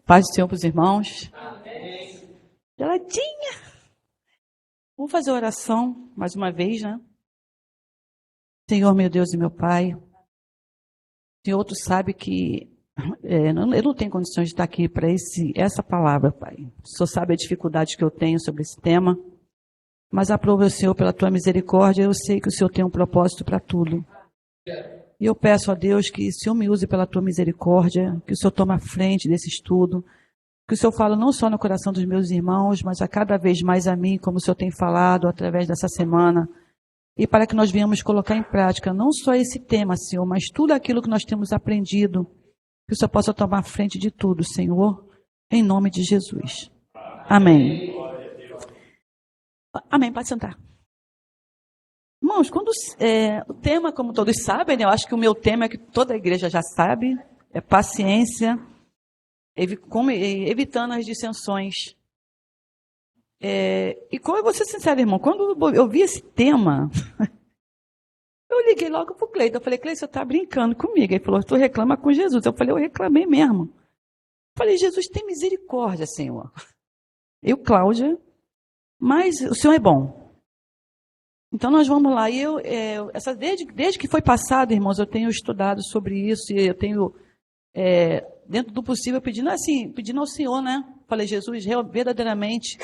Paz do Senhor para os irmãos. Amém. Geladinha. Vamos fazer oração mais uma vez, né? Senhor, meu Deus e meu Pai. Senhor, Tu sabe que eu não tenho condições de estar aqui para essa palavra, Pai. O Senhor sabe a dificuldade que eu tenho sobre esse tema. Mas aprova o Senhor pela Tua misericórdia. Eu sei que o Senhor tem um propósito para tudo. E eu peço a Deus que o Senhor me use pela Tua misericórdia, que o Senhor tome a frente desse estudo, que o Senhor fala não só no coração dos meus irmãos, mas a cada vez mais a mim, como o Senhor tem falado através dessa semana, e para que nós venhamos colocar em prática não só esse tema, Senhor, mas tudo aquilo que nós temos aprendido, que o Senhor possa tomar a frente de tudo, Senhor, em nome de Jesus. Amém. Amém, pode sentar. Irmãos, o tema, como todos sabem, né, eu acho que o meu tema é que toda a igreja já sabe, é paciência, evitando as dissensões. E como eu vou ser sincero, irmão, quando eu vi esse tema, eu liguei logo para o Cleiton. Eu falei, Cleiton, você está brincando comigo? Ele falou, tu reclama com Jesus. Eu falei, eu reclamei mesmo. Eu falei, Jesus, tem misericórdia, Senhor. Eu, Cláudia, mas o Senhor é bom. Então nós vamos lá. E desde que foi passado, irmãos, eu tenho estudado sobre isso e eu tenho, dentro do possível, pedindo ao Senhor, né? Falei, Jesus, verdadeiramente,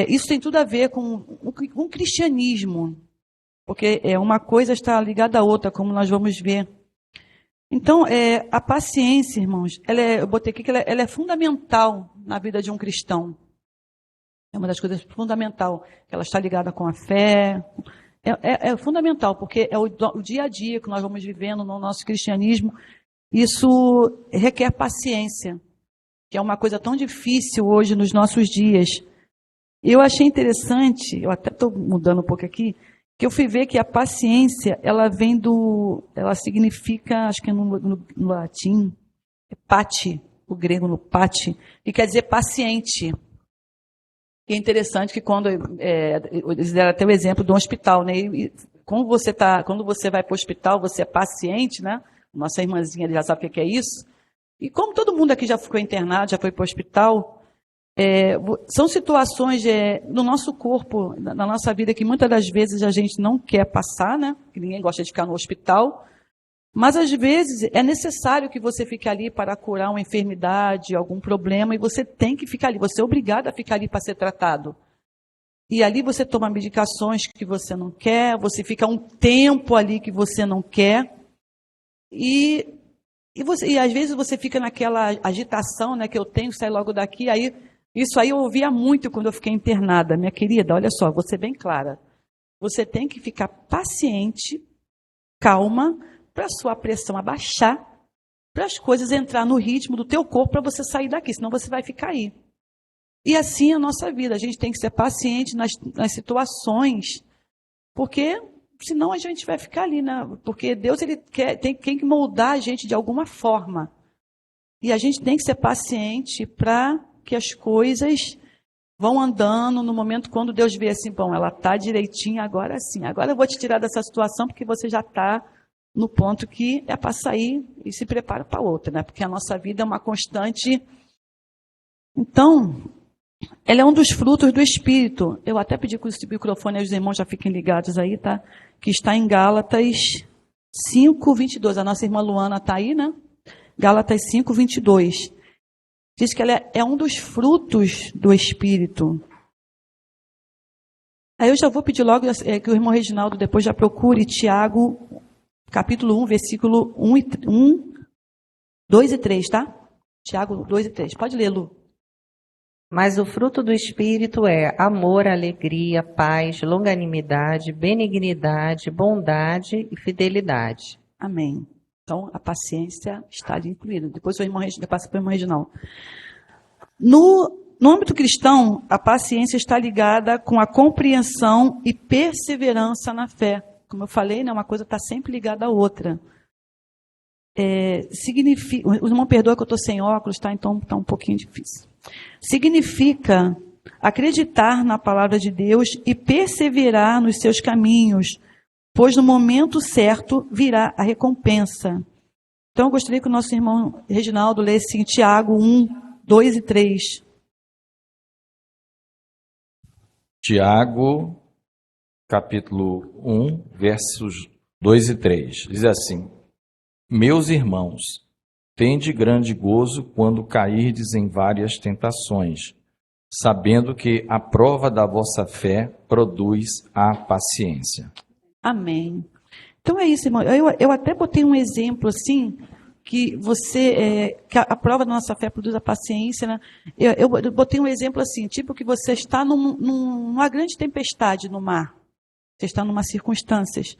isso tem tudo a ver com o cristianismo, porque uma coisa está ligada à outra, como nós vamos ver. Então, a paciência, irmãos, eu botei aqui que ela é fundamental na vida de um cristão. É uma das coisas fundamentais, que ela está ligada com a fé. É fundamental, porque é o dia a dia que nós vamos vivendo no nosso cristianismo. Isso requer paciência, que é uma coisa tão difícil hoje nos nossos dias. Eu achei interessante, eu até estou mudando um pouco aqui, que eu fui ver que a paciência, ela significa, acho que é no latim, pati, o grego no pati, que quer dizer paciente. E é interessante que quando eles deram até o exemplo do hospital, né? E quando você vai para o hospital, você é paciente, né? Nossa irmãzinha já sabe o que é isso. E como todo mundo aqui já ficou internado, já foi para o hospital, são situações no nosso corpo, na nossa vida, que muitas das vezes a gente não quer passar, né? Que ninguém gosta de ficar no hospital. Mas, às vezes, é necessário que você fique ali para curar uma enfermidade, algum problema, e você tem que ficar ali. Você é obrigado a ficar ali para ser tratado. E ali você toma medicações que você não quer, você fica um tempo ali que você não quer. E às vezes, você fica naquela agitação, né, que eu tenho, sai logo daqui. Isso aí eu ouvia muito quando eu fiquei internada. Minha querida, olha só, vou ser bem clara. Você tem que ficar paciente, calma, para a sua pressão abaixar, para as coisas entrar no ritmo do teu corpo, para você sair daqui, senão você vai ficar aí. E assim é a nossa vida, a gente tem que ser paciente nas situações, porque senão a gente vai ficar ali, né? Porque Deus tem que moldar a gente de alguma forma. E a gente tem que ser paciente para que as coisas vão andando no momento quando Deus vê assim, bom, ela está direitinho, agora sim, agora eu vou te tirar dessa situação porque você já está no ponto que é para sair e se prepara para outra, né? Porque a nossa vida é uma constante. Então, ela é um dos frutos do Espírito. Eu até pedi que o microfone os irmãos já fiquem ligados aí, tá? Que está em Gálatas 5:22. A nossa irmã Luana está aí, né? Gálatas 5:22. Diz que ela é um dos frutos do Espírito. Aí eu já vou pedir logo que o irmão Reginaldo depois já procure Tiago, capítulo 1, versículo 2 e 3, tá? Tiago 2 e 3. Pode ler, Lu. Mas o fruto do Espírito é amor, alegria, paz, longanimidade, benignidade, bondade e fidelidade. Amém. Então, a paciência está ali incluída. Depois passa para o irmão Reginaldo. No âmbito cristão, a paciência está ligada com a compreensão e perseverança na fé. Como eu falei, né, uma coisa está sempre ligada à outra. Significa, o irmão perdoa que eu estou sem óculos, tá? Então está um pouquinho difícil. Significa acreditar na palavra de Deus e perseverar nos seus caminhos, pois no momento certo virá a recompensa. Então eu gostaria que o nosso irmão Reginaldo lesse em Tiago 1, 2 e 3. Tiago, capítulo 1, versos 2 e 3. Diz assim: Meus irmãos, tende grande gozo quando cairdes em várias tentações, sabendo que a prova da vossa fé produz a paciência. Amém. Então é isso, irmão. Eu até botei um exemplo assim, que que a prova da nossa fé produz a paciência, né? Eu botei um exemplo assim, tipo que você está numa grande tempestade no mar. Você está numa circunstâncias.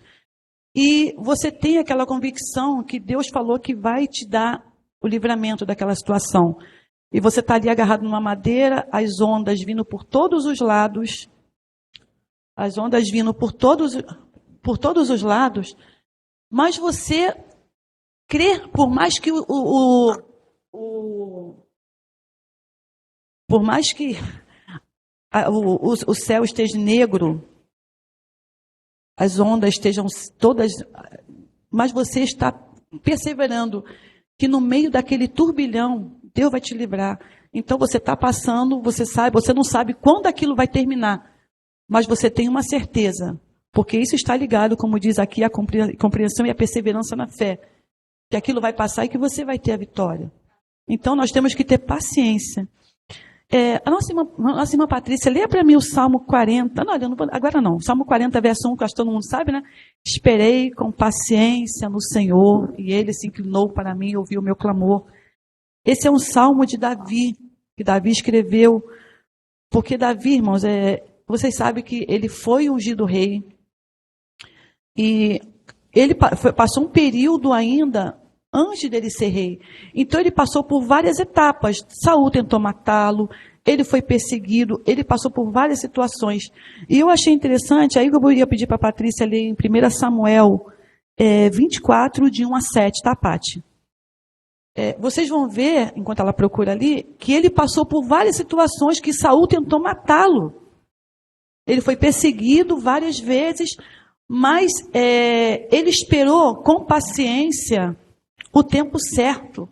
E você tem aquela convicção que Deus falou que vai te dar o livramento daquela situação. E você está ali agarrado numa madeira, as ondas vindo por todos os lados, por todos os lados, mas você crê, por mais que por mais que o céu esteja negro, as ondas estejam todas, mas você está perseverando que no meio daquele turbilhão, Deus vai te livrar. Então você está passando, você não sabe quando aquilo vai terminar, mas você tem uma certeza, porque isso está ligado, como diz aqui, a compreensão e a perseverança na fé, que aquilo vai passar e que você vai ter a vitória. Então nós temos que ter paciência. A nossa irmã Patrícia, leia para mim o Salmo 40. Agora não. Salmo 40, verso 1, que acho que todo mundo sabe, né? Esperei com paciência no Senhor, e Ele se inclinou para mim e ouviu o meu clamor. Esse é um salmo de Davi, que Davi escreveu. Porque Davi, irmãos, vocês sabem que ele foi ungido rei. E ele passou um período ainda antes dele ser rei. Então ele passou por várias etapas. Saul tentou matá-lo, ele foi perseguido, ele passou por várias situações. E eu achei interessante, aí eu ia pedir para a Patrícia ler em 1 Samuel 24, de 1 a 7, tá, Pati? Vocês vão ver, enquanto ela procura ali, que ele passou por várias situações que Saul tentou matá-lo. Ele foi perseguido várias vezes, mas ele esperou com paciência o tempo certo,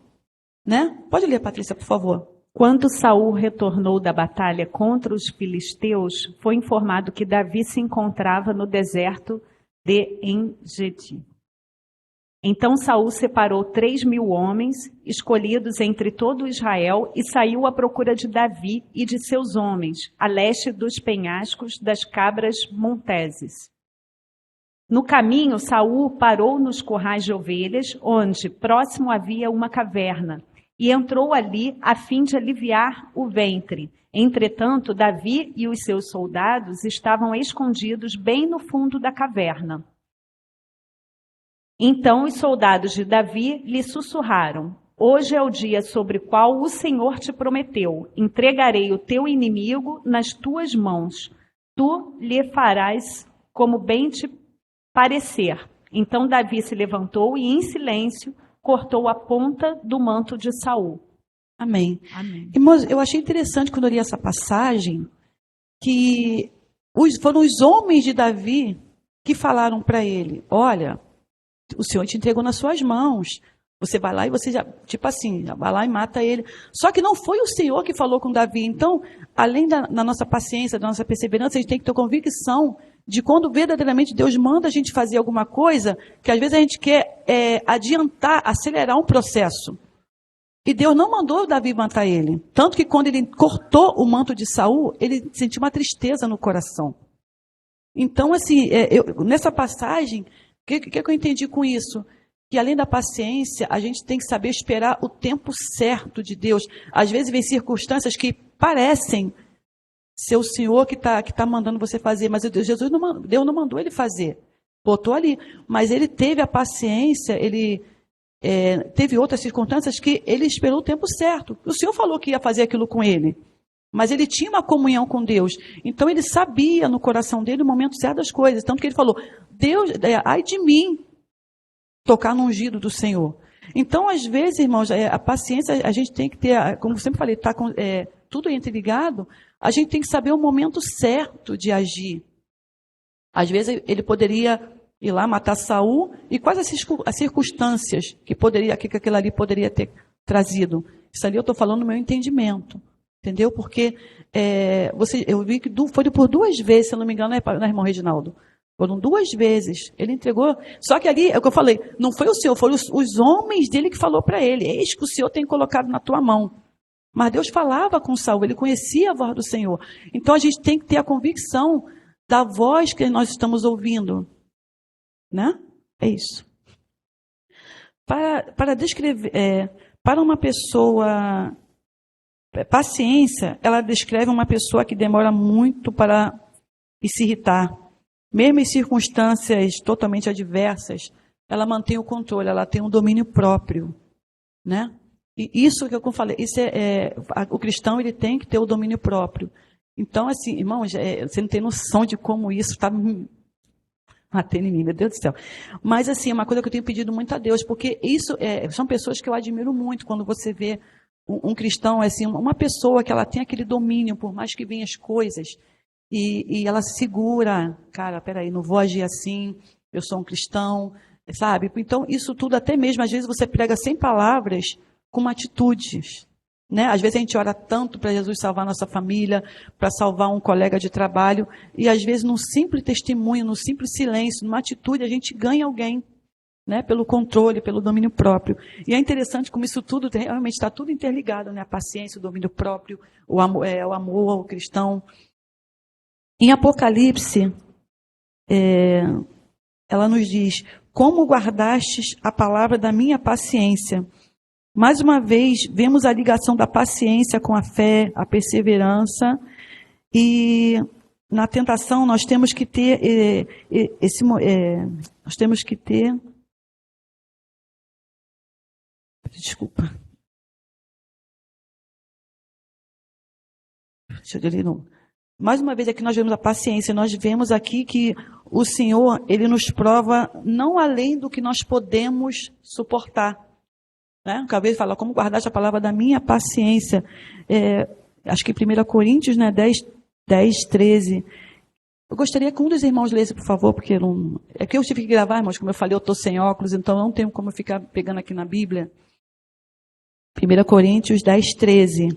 né? Pode ler, Patrícia, por favor. Quando Saul retornou da batalha contra os filisteus, foi informado que Davi se encontrava no deserto de En-Gedi. Então Saul separou 3.000 homens, escolhidos entre todo Israel, e saiu à procura de Davi e de seus homens, a leste dos penhascos das cabras monteses. No caminho, Saul parou nos currais de ovelhas, onde próximo havia uma caverna, e entrou ali a fim de aliviar o ventre. Entretanto, Davi e os seus soldados estavam escondidos bem no fundo da caverna. Então os soldados de Davi lhe sussurraram: Hoje é o dia sobre o qual o Senhor te prometeu: entregarei o teu inimigo nas tuas mãos. Tu lhe farás como bem te parecer. Então Davi se levantou e, em silêncio, cortou a ponta do manto de Saul. Amém. Amém. Irmãos, eu achei interessante quando eu li essa passagem, que foram os homens de Davi que falaram para ele: olha, o Senhor te entregou nas suas mãos. Você vai lá e você já, tipo assim, já vai lá e mata ele. Só que não foi o Senhor que falou com Davi. Então, além da nossa paciência, da nossa perseverança, a gente tem que ter convicção de quando verdadeiramente Deus manda a gente fazer alguma coisa, que às vezes a gente quer adiantar, acelerar um processo. E Deus não mandou Davi matar ele. Tanto que quando ele cortou o manto de Saul, ele sentiu uma tristeza no coração. Então, assim, nessa passagem, o que eu entendi com isso? Que além da paciência, a gente tem que saber esperar o tempo certo de Deus. Às vezes vem circunstâncias que parecem ser o Senhor que tá mandando você fazer, mas Deus não mandou ele fazer. Botou ali. Mas ele teve a paciência, ele teve outras circunstâncias que ele esperou o tempo certo. O Senhor falou que ia fazer aquilo com ele, mas ele tinha uma comunhão com Deus. Então ele sabia no coração dele o momento certo das coisas. Tanto que ele falou: Deus, ai de mim tocar no ungido do Senhor. Então, às vezes, irmãos, a paciência a gente tem que ter, como eu sempre falei, tá tudo interligado. A gente tem que saber o momento certo de agir. Às vezes ele poderia ir lá matar Saul, e quais as circunstâncias que aquilo ali poderia ter trazido. Isso ali eu estou falando do meu entendimento. Entendeu? Porque eu vi que foi por 2 vezes, se eu não me engano, não é, irmão Reginaldo? Foram 2 vezes. Ele entregou. Só que ali, é o que eu falei, não foi o Senhor, foram os homens dele que falou para ele: eis que o Senhor tem colocado na tua mão. Mas Deus falava com Saul, ele conhecia a voz do Senhor. Então a gente tem que ter a convicção da voz que nós estamos ouvindo. Né? É isso. Para descrever, para uma pessoa, paciência, ela descreve uma pessoa que demora muito para se irritar. Mesmo em circunstâncias totalmente adversas, ela mantém o controle, ela tem um domínio próprio, né? E isso que eu falei, o cristão ele tem que ter o domínio próprio. Então, assim, irmãos, você não tem noção de como isso está matando em mim, meu Deus do céu. Mas, assim, é uma coisa que eu tenho pedido muito a Deus, porque isso são pessoas que eu admiro muito, quando você vê um cristão, assim, uma pessoa que ela tem aquele domínio, por mais que venham as coisas, e ela se segura, cara, peraí, não vou agir assim, eu sou um cristão, sabe? Então, isso tudo, até mesmo, às vezes você prega sem palavras, com atitudes, né? Às vezes a gente ora tanto para Jesus salvar nossa família, para salvar um colega de trabalho, e às vezes num simples testemunho, num simples silêncio, numa atitude, a gente ganha alguém, né? Pelo controle, pelo domínio próprio. E é interessante como isso tudo, realmente está tudo interligado, né? A paciência, o domínio próprio, o amor ao cristão. Em Apocalipse, ela nos diz: como guardastes a palavra da minha paciência? Mais uma vez, vemos a ligação da paciência com a fé, a perseverança, e na tentação nós temos que ter desculpa. Deixa eu ler, não. Mais uma vez aqui nós vemos a paciência, nós vemos aqui que o Senhor, ele nos prova não além do que nós podemos suportar. Né? Acabei de falar, como guardaste a palavra da minha paciência. Acho que 1 Coríntios, né, 10, 13. Eu gostaria que um dos irmãos lesse, por favor, porque é que eu tive que gravar, irmãos, como eu falei, eu estou sem óculos, então não tenho como ficar pegando aqui na Bíblia. 1 Coríntios 10, 13.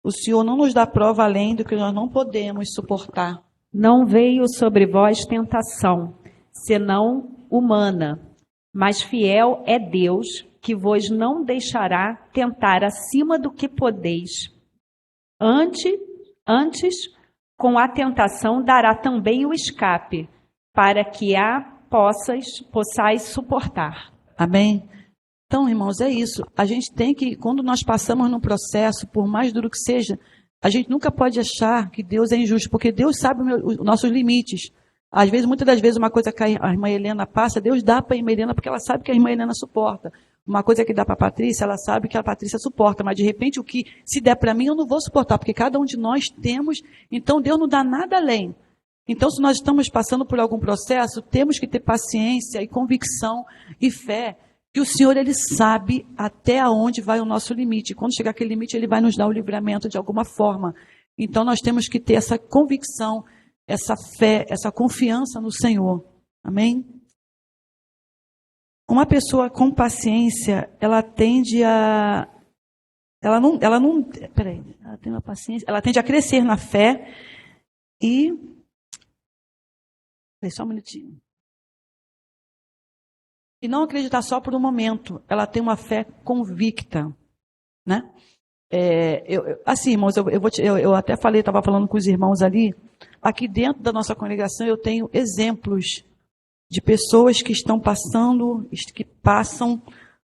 O Senhor não nos dá prova além do que nós não podemos suportar. Não veio sobre vós tentação, senão humana, mas fiel é Deus, que vos não deixará tentar acima do que podeis. Antes, com a tentação dará também o escape, para que a possais suportar. Amém? Então, irmãos, é isso. A gente tem que, quando nós passamos num processo, por mais duro que seja, a gente nunca pode achar que Deus é injusto, porque Deus sabe os nossos limites. Às vezes, muitas das vezes, uma coisa que a irmã Helena passa, Deus dá para a irmã Helena porque ela sabe que a irmã Helena suporta. Uma coisa que dá para a Patrícia, ela sabe que a Patrícia suporta, mas de repente o que se der para mim eu não vou suportar, porque cada um de nós temos, então Deus não dá nada além. Então, se nós estamos passando por algum processo, temos que ter paciência e convicção e fé, que o Senhor, Ele sabe até onde vai o nosso limite. E quando chegar aquele limite, Ele vai nos dar o livramento de alguma forma. Então, nós temos que ter essa convicção, essa fé, essa confiança no Senhor. Amém? Uma pessoa com paciência, ela tende a... Ela tem uma paciência. Ela tende a crescer na fé e... Só um minutinho. E não acreditar só por um momento. Ela tem uma fé convicta, né? Assim, irmãos, eu até falei, estava falando com os irmãos ali, aqui dentro da nossa congregação eu tenho exemplos de pessoas que estão passando, que passam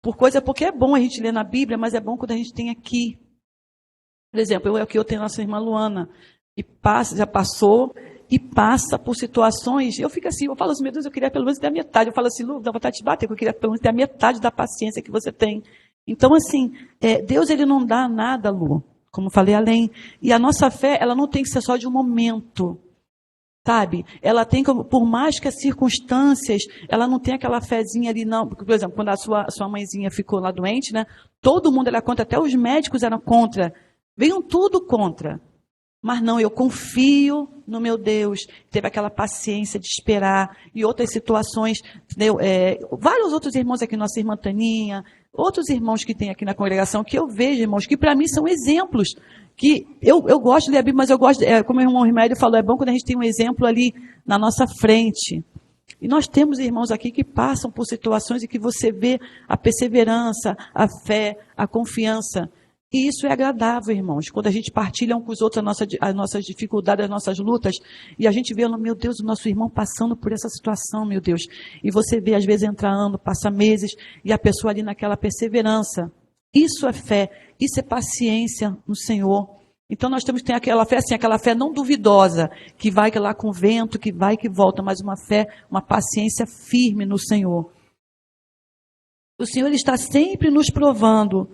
por coisa, porque é bom a gente ler na Bíblia, mas é bom quando a gente tem aqui. Por exemplo, aqui eu tenho a nossa irmã Luana, e já passou e passa por situações, eu fico assim, eu falo assim, meu Deus, eu queria pelo menos ter a metade. Eu falo assim, Lu, dá vontade de bater, eu queria pelo menos ter a metade da paciência que você tem. Então, assim, Deus, Ele não dá nada, Lu, como falei, além. E a nossa fé, ela não tem que ser só de um momento, sabe? Ela tem, por mais que as circunstâncias, ela não tem aquela fezinha ali, não. Porque, por exemplo, quando a sua mãezinha ficou lá doente, né? Todo mundo era contra, até os médicos eram contra. Veio tudo contra. Mas não, eu confio no meu Deus. Teve aquela paciência de esperar. E outras situações, entendeu? Vários outros irmãos aqui, nossa irmã Taninha, outros irmãos que tem aqui na congregação, que eu vejo, irmãos, que para mim são exemplos. Que eu gosto de ler a Bíblia, mas eu gosto, como o irmão Rimédio falou, é bom quando a gente tem um exemplo ali na nossa frente. E nós temos irmãos aqui que passam por situações em que você vê a perseverança, a fé, a confiança. E isso é agradável, irmãos, quando a gente partilha um com os outros as nossas dificuldades, as nossas lutas, e a gente vê, meu Deus, o nosso irmão passando por essa situação, meu Deus. E você vê, às vezes, entra ano, passa meses, e a pessoa ali naquela perseverança. Isso é fé, isso é paciência no Senhor. Então nós temos que ter aquela fé, assim, aquela fé não duvidosa, que vai lá com o vento, que vai e que volta, mas uma fé, uma paciência firme no Senhor. O Senhor ele está sempre nos provando.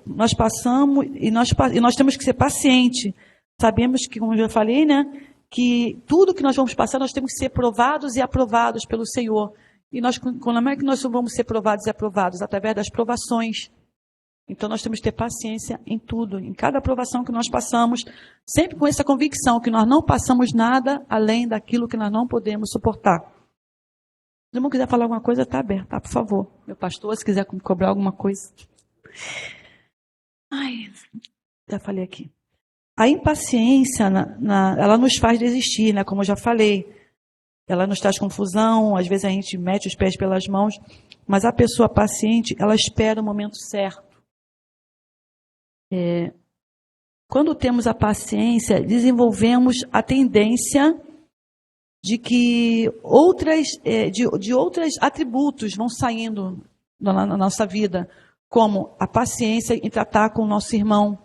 Nós passamos e nós temos que ser pacientes. Sabemos que, como eu já falei, né, que tudo que nós vamos passar, nós temos que ser provados e aprovados pelo Senhor. E como é que nós vamos ser provados e aprovados? Através das provações. Então nós temos que ter paciência em tudo, em cada aprovação que nós passamos, sempre com essa convicção que nós não passamos nada além daquilo que nós não podemos suportar. Se o irmão quiser falar alguma coisa, está aberto, tá? Por favor. Meu pastor, se quiser cobrar alguma coisa. Já falei aqui. A impaciência, ela nos faz desistir, né? Como eu já falei. Ela nos traz confusão, às vezes a gente mete os pés pelas mãos, mas a pessoa paciente, ela espera o momento certo. Quando temos a paciência, desenvolvemos a tendência de que de outros atributos vão saindo na nossa vida, como a paciência em tratar com o nosso irmão,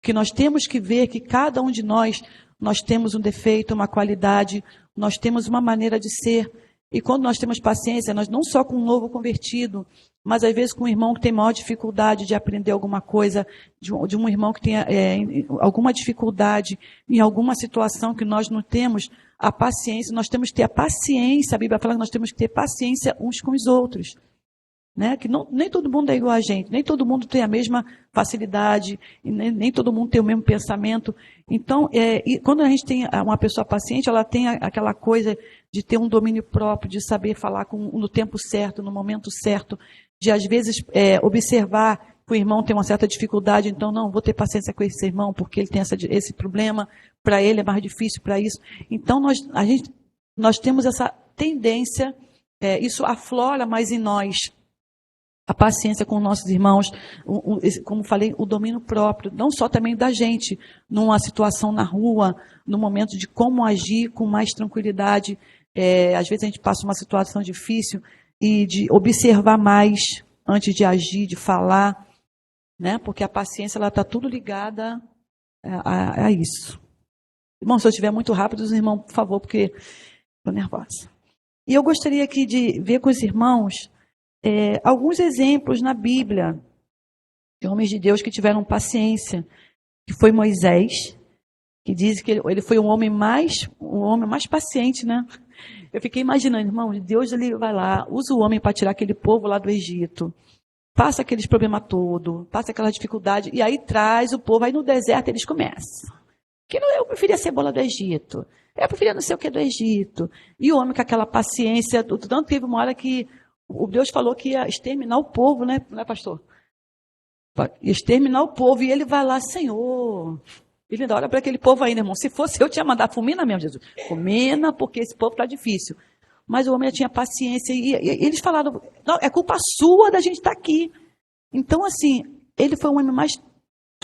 que nós temos que ver que cada um de nós temos um defeito, uma qualidade, nós temos uma maneira de ser. E quando nós temos paciência, nós não só com um novo convertido, mas às vezes com um irmão que tem maior dificuldade de aprender alguma coisa, de um irmão que tenha alguma dificuldade em alguma situação que nós não temos, a paciência, nós temos que ter a paciência, a Bíblia fala que nós temos que ter paciência uns com os outros. Né? Que nem todo mundo é igual a gente, nem todo mundo tem a mesma facilidade, nem todo mundo tem o mesmo pensamento. Então, quando a gente tem uma pessoa paciente, ela tem aquela coisa de ter um domínio próprio, de saber falar no tempo certo, no momento certo, de às vezes observar que o irmão tem uma certa dificuldade, então não, vou ter paciência com esse irmão, porque ele tem esse problema, para ele é mais difícil para isso. Então, nós temos essa tendência, isso aflora mais em nós. A paciência com nossos irmãos, como falei, o domínio próprio, não só também da gente, numa situação na rua, no momento de como agir com mais tranquilidade. Às vezes a gente passa uma situação difícil e de observar mais antes de agir, de falar, né? Porque a paciência ela está tudo ligada a isso. Irmão, se eu estiver muito rápido, os irmãos, por favor, porque estou nervosa. E eu gostaria aqui de ver com os irmãos alguns exemplos na Bíblia de homens de Deus que tiveram paciência, que foi Moisés, que diz que ele foi um homem mais paciente, né? Eu fiquei imaginando, irmão, Deus ele vai lá, usa o homem para tirar aquele povo lá do Egito, passa aqueles problemas todos, passa aquela dificuldade, e aí traz o povo, aí no deserto eles começam. Que não, eu preferia a cebola do Egito, eu preferia não sei o que do Egito. E o homem com aquela paciência, tanto teve uma hora que o Deus falou que ia exterminar o povo, né, pastor? Ia exterminar o povo, e ele vai lá, Senhor. Ele ainda olha para aquele povo ainda, irmão. Se fosse eu, tinha mandado, fulmina mesmo, Jesus. Fulmina, porque esse povo está difícil. Mas o homem tinha paciência, e eles falaram, não, é culpa sua da gente estar aqui. Então, assim, ele foi um homem mais...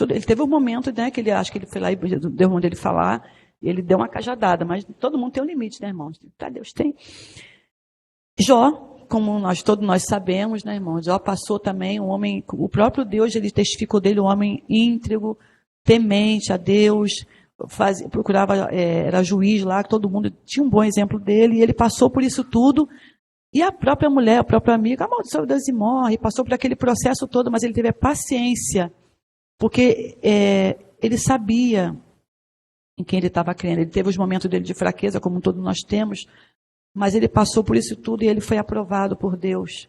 Ele teve um momento, né, que ele acho que ele foi lá e deu um dele falar, e ele deu uma cajadada, mas todo mundo tem um limite, né, irmãos? Tá, Deus tem. Jó, como todos nós sabemos, né, irmãos? Jó passou também um homem, o próprio Deus, ele testificou dele um homem íntegro, temente a Deus, procurava, era juiz lá, todo mundo tinha um bom exemplo dele, e ele passou por isso tudo, e a própria mulher, a própria amiga, amaldiçoa Deus e morre, passou por aquele processo todo, mas ele teve a paciência, porque ele sabia em quem ele estava crendo, ele teve os momentos dele de fraqueza, como todos nós temos, mas ele passou por isso tudo e ele foi aprovado por Deus.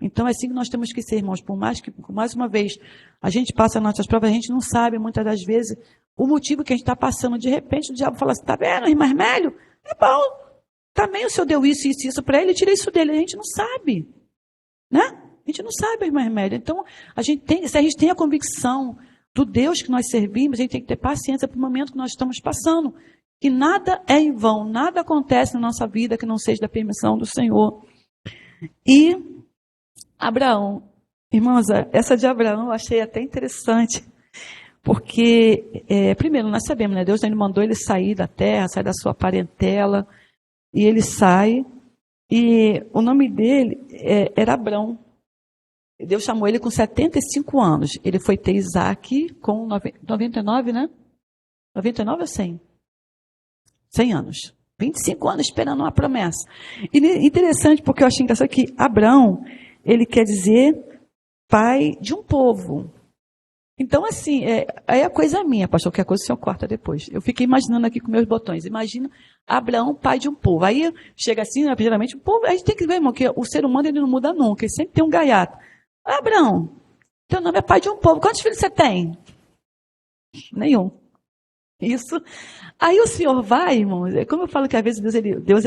Então é assim que nós temos que ser, irmãos. Por mais uma vez, a gente passa nas nossas provas, a gente não sabe muitas das vezes o motivo que a gente está passando. De repente o diabo fala assim, tá vendo, irmão Hermélio? É bom, também o senhor deu isso para ele, tira isso dele. A gente não sabe, né? A gente não sabe, irmão Hermélio. Então, se a gente tem a convicção do Deus que nós servimos, a gente tem que ter paciência para o momento que nós estamos passando. Que nada é em vão, nada acontece na nossa vida que não seja da permissão do Senhor. E Abraão, irmãos, essa de Abraão eu achei até interessante, porque, primeiro, nós sabemos, né? Deus mandou ele sair da terra, sair da sua parentela, e ele sai, e o nome dele era Abrão. Deus chamou ele com 75 anos. Ele foi ter Isaac com 99, né? 99 ou 100? 100 anos. 25 anos esperando uma promessa. E interessante, porque eu achei engraçado que Abrão, ele quer dizer pai de um povo. Então, assim, aí a coisa minha, pastor, que a coisa o senhor corta depois. Eu fiquei imaginando aqui com meus botões. Imagina Abraão, pai de um povo. Aí chega assim, né, geralmente, o povo, a gente tem que ver, irmão, que o ser humano ele não muda nunca, ele sempre tem um gaiato. Abraão, teu nome é pai de um povo. Quantos filhos você tem? Nenhum. Isso. Aí o senhor vai, irmão, como eu falo que às vezes Deus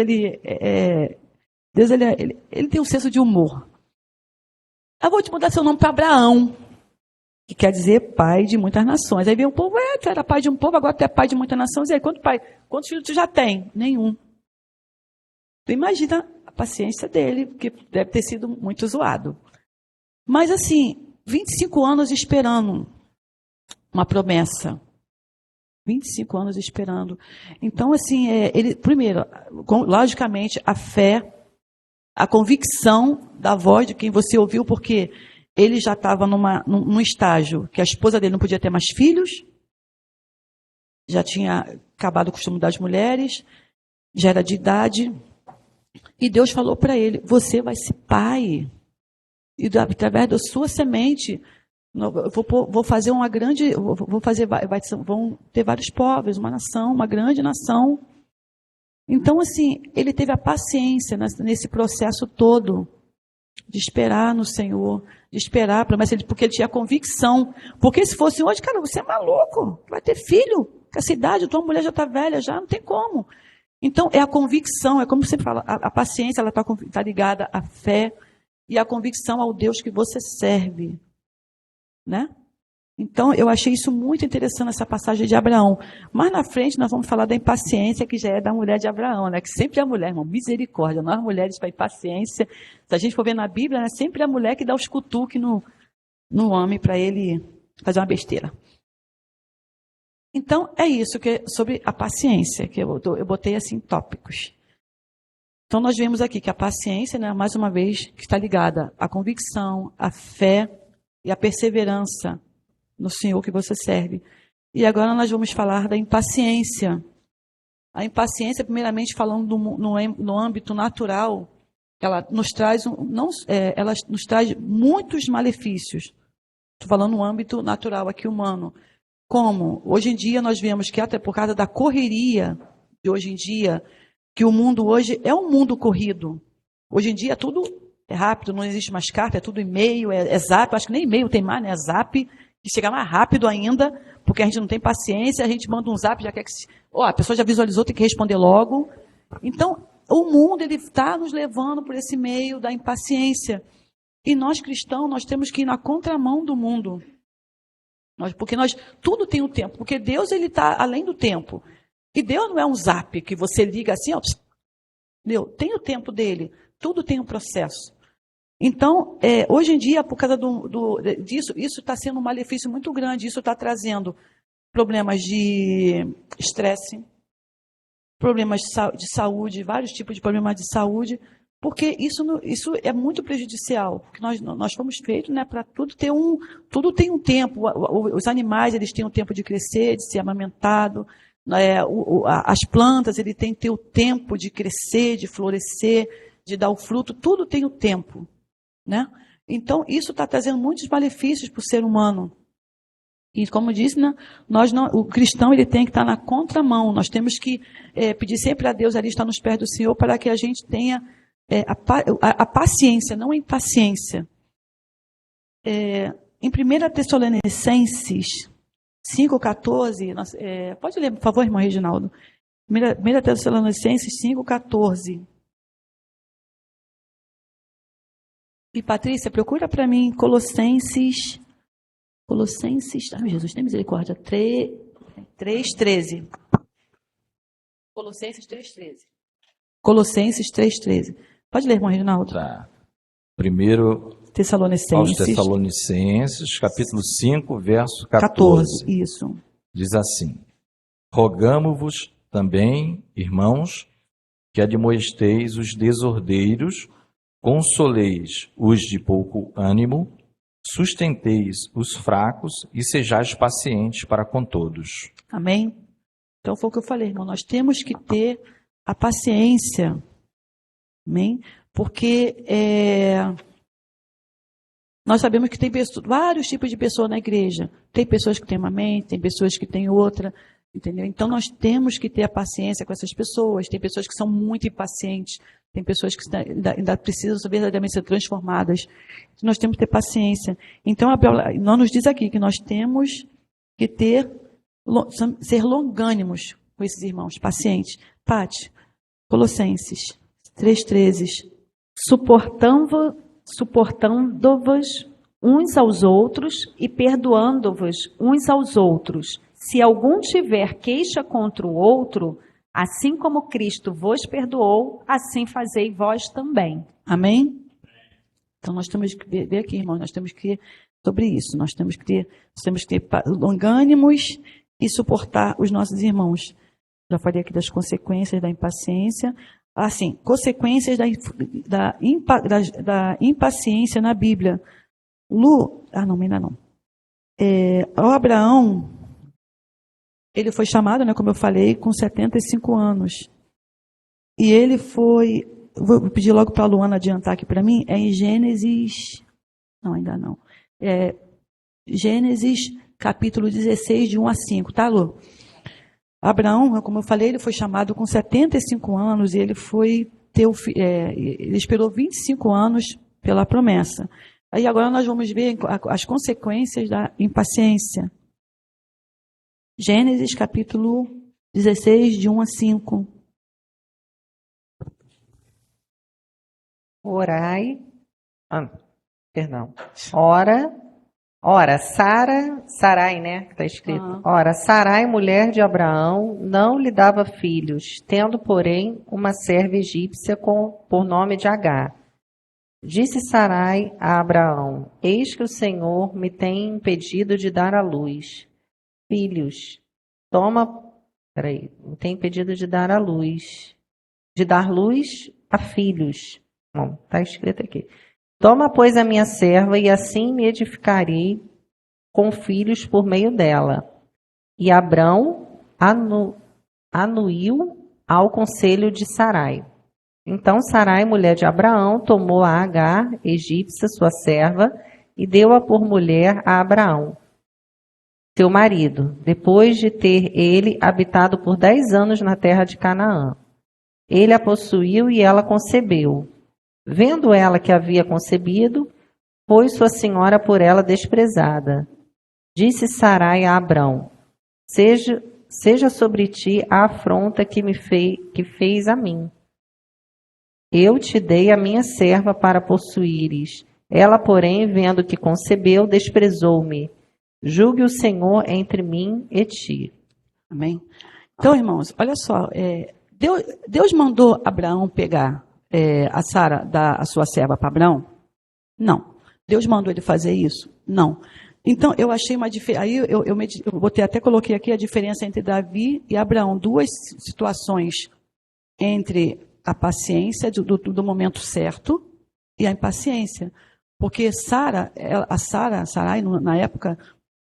tem um senso de humor. Eu vou te mudar seu nome para Abraão, que quer dizer pai de muitas nações. Aí vem o povo, tu era pai de um povo, agora tu é pai de muitas nações. E aí, quantos filhos tu já tem? Nenhum. Tu imagina a paciência dele, que deve ter sido muito zoado. Mas assim, 25 anos esperando uma promessa. 25 anos esperando. Então, assim, ele, primeiro, logicamente, a fé, a convicção da voz de quem você ouviu, porque ele já estava num estágio que a esposa dele não podia ter mais filhos, já tinha acabado o costume das mulheres, já era de idade, e Deus falou para ele, você vai ser pai, e através da sua semente, vou fazer uma grande, vão ter vários povos, uma nação, uma grande nação. Então, assim, ele teve a paciência nesse processo todo de esperar no Senhor, de esperar a promessa, porque ele tinha convicção. Porque se fosse hoje, cara, você é maluco, vai ter filho, que a cidade, tua mulher já está velha, já não tem como. Então, é a convicção, é como você fala, a paciência, ela está ligada à fé e à convicção ao Deus que você serve. Né? Então, eu achei isso muito interessante, essa passagem de Abraão. Mas na frente nós vamos falar da impaciência, que já é da mulher de Abraão, né? Que sempre é a mulher, irmão, misericórdia. Nós mulheres para impaciência, se a gente for ver na Bíblia, né? Sempre é a mulher que dá os cutuques no homem para ele fazer uma besteira. Então, é isso que é sobre a paciência, que eu botei assim tópicos. Então, nós vemos aqui que a paciência, né, mais uma vez, que está ligada à convicção, à fé e à perseverança no Senhor que você serve. E agora nós vamos falar da impaciência. A impaciência, primeiramente falando no âmbito natural, ela nos traz, ela nos traz muitos malefícios. Estou falando no âmbito natural aqui, humano. Como? Hoje em dia nós vemos que até por causa da correria de hoje em dia, que o mundo hoje é um mundo corrido. Hoje em dia tudo é rápido, não existe mais carta, é tudo e-mail, é zap, acho que nem e-mail tem mais, né? É zap, que chega mais rápido ainda, porque a gente não tem paciência, a gente manda um zap, já quer que... a pessoa já visualizou, tem que responder logo. Então, o mundo ele está nos levando por esse meio da impaciência. E nós cristãos, nós temos que ir na contramão do mundo. Porque tudo tem um tempo, porque Deus ele está além do tempo. E Deus não é um zap que você liga assim, tem o tempo dele, tudo tem um processo. Então, hoje em dia, por causa disso, isso está sendo um malefício muito grande, isso está trazendo problemas de estresse, problemas de saúde, vários tipos de problemas de saúde, porque isso é muito prejudicial, porque nós fomos feitos, né, para tudo tem um tempo, os animais eles têm um tempo de crescer, de ser amamentado, as plantas ele tem que ter o tempo de crescer, de florescer, de dar o fruto, tudo tem o tempo. Né? Então, isso está trazendo muitos malefícios para o ser humano. E, como eu disse, né, o cristão ele tem que estar na contramão. Nós temos que pedir sempre a Deus ali estar nos pés do Senhor para que a gente tenha a paciência, não a impaciência. Em 1 Tessalonicenses, 5,14. Pode ler, por favor, irmão Reginaldo. 1 Tessalonicenses 5,14. E Patrícia, procura para mim Colossenses, ai Jesus, tem misericórdia, 3,13. Colossenses 3,13. Colossenses 3,13. Pode ler, irmão Reginaldo. Tá. Primeiro aos Tessalonicenses, capítulo 5, verso 14. Isso. Diz assim: Rogamo-vos também, irmãos, que admoesteis os desordeiros, consoleis os de pouco ânimo, sustenteis os fracos e sejais pacientes para com todos. Amém? Então foi o que eu falei, irmão. Nós temos que ter a paciência. Amém? Porque nós sabemos que tem vários tipos de pessoas na igreja. Tem pessoas que têm uma mente, tem pessoas que têm outra. Entendeu? Então nós temos que ter a paciência com essas pessoas. Tem pessoas que são muito impacientes. Tem pessoas que ainda precisam verdadeiramente ser transformadas. Nós temos que ter paciência. Então, não nos diz aqui que nós temos que ser longânimos com esses irmãos, pacientes. Pati, Colossenses 3,13. Suportando-vos uns aos outros e perdoando-vos uns aos outros. Se algum tiver queixa contra o outro, assim como Cristo vos perdoou, assim fazei vós também. Amém? Então nós temos que ver aqui, irmão, nós temos que sobre isso, nós temos que ter longânimos e suportar os nossos irmãos. Já falei aqui das consequências da impaciência. Assim, consequências da impaciência na Bíblia. Ainda não. O Abraão, ele foi chamado, né, como eu falei, com 75 anos. E ele foi... Vou pedir logo para a Luana adiantar aqui para mim. É em Gênesis... Não, ainda não. Gênesis, capítulo 16, de 1 a 5. Tá, Lu? Abraão, como eu falei, ele foi chamado com 75 anos e ele foi ele esperou 25 anos pela promessa. Aí agora nós vamos ver as consequências da impaciência. Gênesis, capítulo 16, de 1 a 5. Orai. Ora, Sarai, né? Está escrito. Ora, Sarai, mulher de Abraão, não lhe dava filhos, tendo, porém, uma serva egípcia por nome de Agar. Disse Sarai a Abraão: Eis que o Senhor me tem impedido de dar à luz filhos. Me tem impedido de dar à luz, de dar luz a filhos. Bom, está escrito aqui. Toma, pois, a minha serva, e assim me edificarei com filhos por meio dela. E Abrão anuiu ao conselho de Sarai. Então Sarai, mulher de Abraão, tomou a Agar, egípcia, sua serva, e deu-a por mulher a Abraão, seu marido, depois de ter ele habitado por 10 anos na terra de Canaã. Ele a possuiu e ela concebeu. Vendo ela que havia concebido, foi sua senhora por ela desprezada. Disse Sarai a Abrão: Seja sobre ti a afronta que fez a mim. Eu te dei a minha serva para possuíres. Ela, porém, vendo que concebeu, desprezou-me. Julgue o Senhor entre mim e ti. Amém? Então, irmãos, olha só. Deus mandou Abraão pegar a Sara, dar a sua serva para Abraão? Não. Deus mandou ele fazer isso? Não. Então, eu achei uma diferença. Aí eu botei, até coloquei aqui a diferença entre Davi e Abraão. Duas situações entre a paciência do momento certo e a impaciência. Porque Sarai, na época,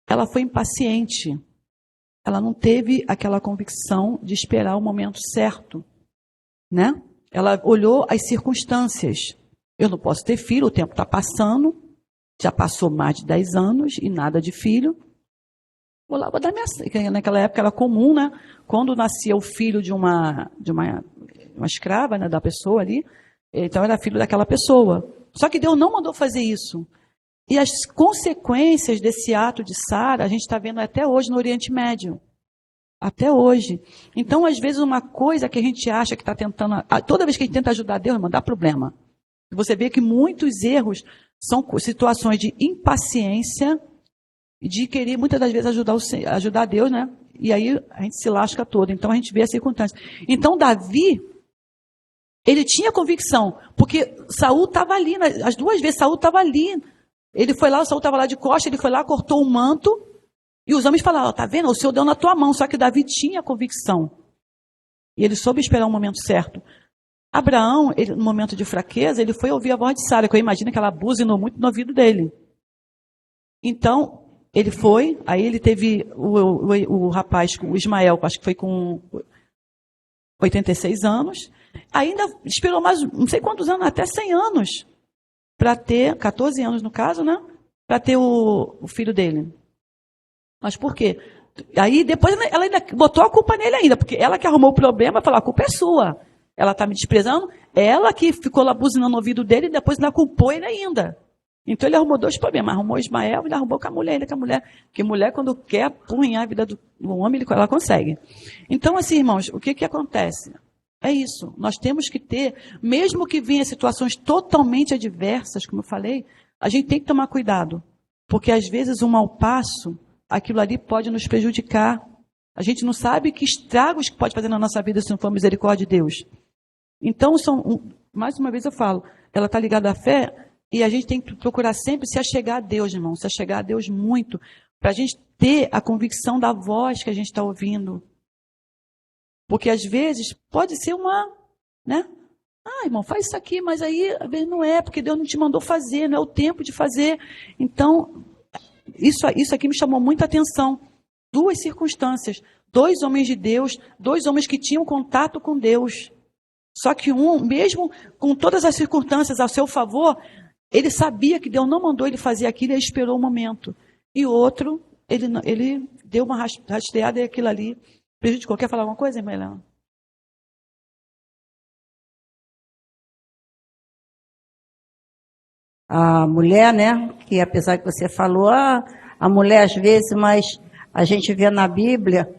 ela foi impaciente. Ela não teve aquela convicção de esperar o momento certo, né? Ela olhou as circunstâncias. Eu não posso ter filho, o tempo está passando, já passou mais de 10 anos e nada de filho. Vou dar minha... Naquela época era comum, né? Quando nascia o filho de uma escrava, né, da pessoa ali, então era filho daquela pessoa. Só que Deus não mandou fazer isso. E as consequências desse ato de Sara, a gente está vendo até hoje no Oriente Médio. Até hoje. Então, às vezes, uma coisa que a gente acha que está tentando... Toda vez que a gente tenta ajudar Deus, irmão, dá problema. Você vê que muitos erros são situações de impaciência, de querer, muitas das vezes, ajudar Deus, né? E aí a gente se lasca todo. Então, a gente vê a circunstância. Então, Davi, ele tinha convicção, porque Saul estava ali, as duas vezes Saul estava ali. Ele foi lá, Saul estava lá de costa, ele foi lá, cortou o manto, e os homens falaram, tá vendo? O Senhor deu na tua mão, só que Davi tinha convicção. E ele soube esperar o momento certo. Abraão, no momento de fraqueza, ele foi ouvir a voz de Sara, que eu imagino que ela buzinou muito no ouvido dele. Então, ele foi, aí ele teve o rapaz, o Ismael, acho que foi com 86 anos, ainda esperou mais, não sei quantos anos, até 100 anos, para ter, 14 anos no caso, né? Para ter o filho dele. Mas por quê? Aí depois ela ainda botou a culpa nele ainda, porque ela que arrumou o problema, falou, a culpa é sua. Ela está me desprezando, ela que ficou lá buzinando no ouvido dele e depois ainda culpou ele ainda. Então ele arrumou dois problemas, arrumou Ismael e arrumou com a mulher, porque mulher quando quer apurrinhar a vida do homem, ela consegue. Então assim, irmãos, o que acontece? É isso, nós temos que ter, mesmo que venha situações totalmente adversas, como eu falei, a gente tem que tomar cuidado, porque às vezes um mau passo, aquilo ali pode nos prejudicar. A gente não sabe que estragos que pode fazer na nossa vida se não for misericórdia de Deus. Então, mais uma vez eu falo, ela está ligada à fé e a gente tem que procurar sempre se achegar a Deus, irmão, se achegar a Deus muito, para a gente ter a convicção da voz que a gente está ouvindo. Porque às vezes pode ser né? Irmão, faz isso aqui, mas aí às vezes não é, porque Deus não te mandou fazer, não é o tempo de fazer. Então, isso aqui me chamou muita atenção. Duas circunstâncias, 2 homens de Deus, 2 homens que tinham contato com Deus. Só que um, mesmo com todas as circunstâncias ao seu favor, ele sabia que Deus não mandou ele fazer aquilo e ele esperou o momento. E o outro, ele deu uma rastreada e aquilo ali prejudicou. Quer falar alguma coisa, irmã Helena? A mulher, né, que apesar que você falou, a mulher às vezes, mas a gente vê na Bíblia,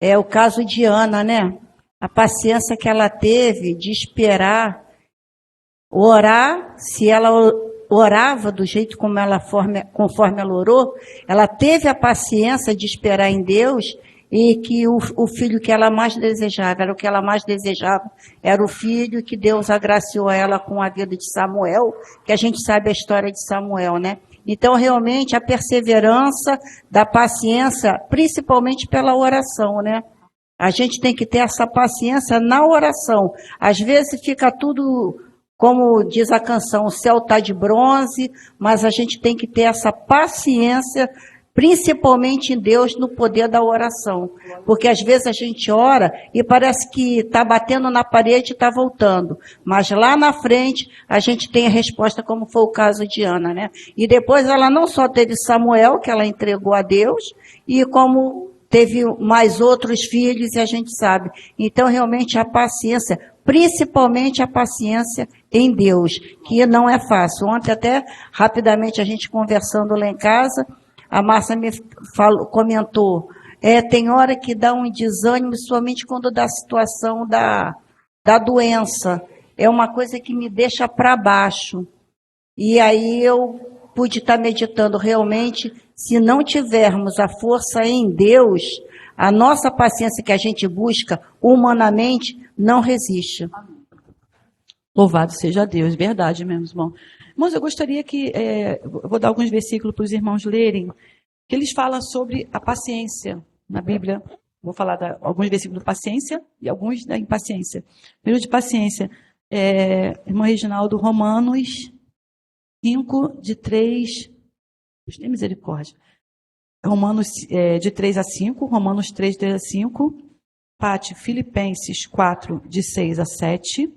é o caso de Ana, né? A paciência que ela teve de esperar, orar, se ela orava do jeito conforme ela orou, ela teve a paciência de esperar em Deus e que o filho que ela mais desejava, era o que ela mais desejava, era o filho que Deus agraciou a ela com a vida de Samuel, que a gente sabe a história de Samuel, né? Então, realmente, a perseverança da paciência, principalmente pela oração, né? A gente tem que ter essa paciência na oração. Às vezes fica tudo, como diz a canção, o céu está de bronze, mas a gente tem que ter essa paciência, principalmente em Deus, no poder da oração. Porque às vezes a gente ora e parece que está batendo na parede e está voltando. Mas lá na frente a gente tem a resposta, como foi o caso de Ana, né? E depois ela não só teve Samuel, que ela entregou a Deus, e como teve mais outros filhos, e a gente sabe. Então, realmente, a paciência, principalmente a paciência em Deus, que não é fácil. Ontem, até, rapidamente, a gente conversando lá em casa, a Márcia me comentou, tem hora que dá um desânimo, somente quando dá a situação da doença. É uma coisa que me deixa para baixo. E aí eu pude estar meditando realmente, se não tivermos a força em Deus, a nossa paciência que a gente busca humanamente não resiste. Louvado seja Deus, verdade mesmo, irmão. Irmãos, eu gostaria que, eu vou dar alguns versículos para os irmãos lerem, que eles falam sobre a paciência na Bíblia. Vou falar alguns versículos de paciência e alguns da impaciência. Primeiro de paciência, irmão Reginaldo, Romanos 5, de 3, Deus tem misericórdia. Romanos de 3 a 5, Romanos 3, 3 a 5, Pati, Filipenses 4, de 6 a 7,